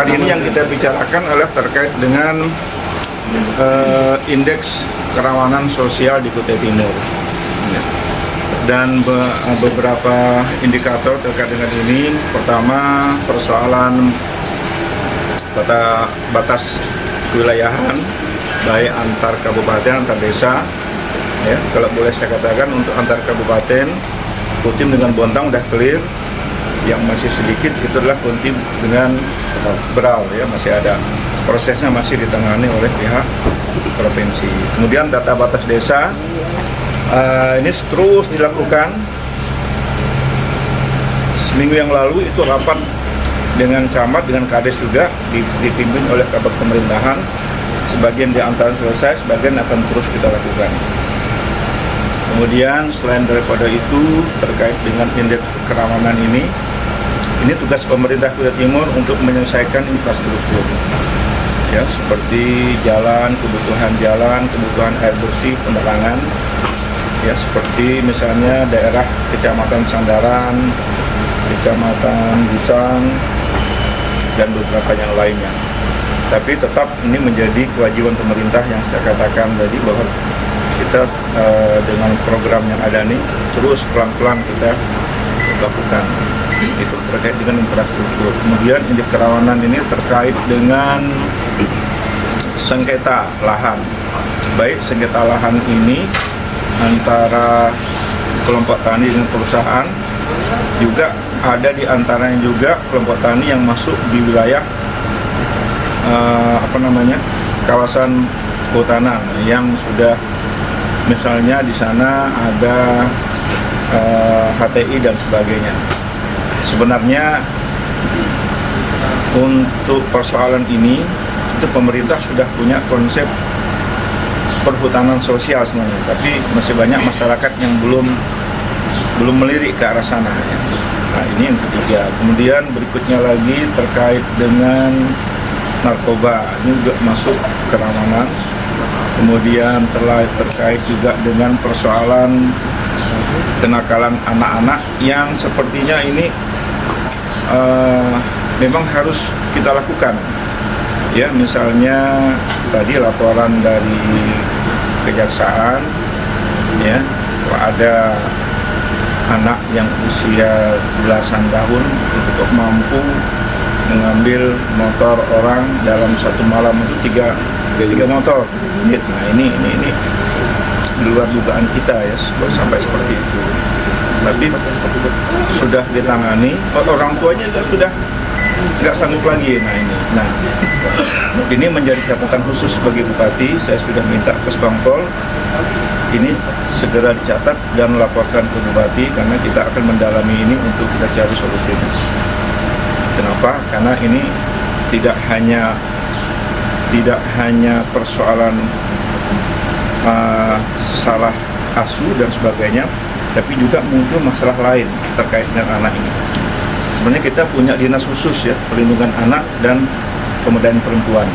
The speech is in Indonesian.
Kali ini yang kita bicarakan adalah terkait dengan indeks kerawanan sosial di Kutai Timur. Dan beberapa indikator terkait dengan ini. Pertama, persoalan batas wilayahan, baik antar kabupaten, antar desa. Ya, kalau boleh saya katakan untuk antar kabupaten, Kutim dengan Bontang udah clear. Yang masih sedikit itu adalah Kutim dengan Berau, ya, masih ada prosesnya, masih ditangani oleh pihak provinsi. Kemudian data batas desa ini terus dilakukan. Seminggu yang lalu itu rapat dengan camat, dengan kades juga dipimpin oleh kabak pemerintahan. Sebagian di antara selesai, sebagian akan terus kita lakukan. Kemudian selain daripada itu, terkait dengan indeks kerawanan ini tugas pemerintah Kutai Timur untuk menyelesaikan infrastruktur, ya, seperti jalan, kebutuhan air bersih, penerangan, ya, seperti misalnya daerah Kecamatan Sandaran, Kecamatan Gusang, dan beberapa yang lainnya. Tapi tetap ini menjadi kewajiban pemerintah yang saya katakan tadi, bahwa kita dengan program yang ada ini terus pelan-pelan kita lakukan. Itu terkait dengan infrastruktur. Kemudian indeks kerawanan ini terkait dengan sengketa lahan. Baik sengketa lahan ini antara kelompok tani dengan perusahaan, juga ada di antaranya juga kelompok tani yang masuk di wilayah kawasan kehutanan yang sudah, misalnya di sana ada HTI dan sebagainya. Sebenarnya untuk persoalan ini itu pemerintah sudah punya konsep perhutanan sosial sebenarnya, tapi masih banyak masyarakat yang belum melirik ke arah sana, ya. Nah, ini yang ketiga. Kemudian berikutnya lagi terkait dengan narkoba, ini juga masuk kerawanan. Kemudian terkait juga dengan persoalan kenakalan anak-anak yang sepertinya ini memang harus kita lakukan, ya. Misalnya tadi laporan dari kejaksaan, ya, ada anak yang usia belasan tahun untuk mampu mengambil motor orang dalam satu malam itu tiga motor. Nah, ini di luar dugaan kita, ya, sampai seperti itu. Tapi sudah ditangani, orang tuanya juga sudah nggak sanggup lagi. Nah ini menjadi catatan khusus bagi Bupati. Saya sudah minta ke Spangpol ini segera dicatat dan laporkan ke Bupati, karena kita akan mendalami ini untuk kita cari solusinya. Kenapa? Karena ini tidak hanya persoalan salah asuh dan sebagainya, tapi juga muncul masalah lain terkait dengan anak ini. Sebenarnya kita punya dinas khusus, ya, perlindungan anak dan pemberdayaan perempuan.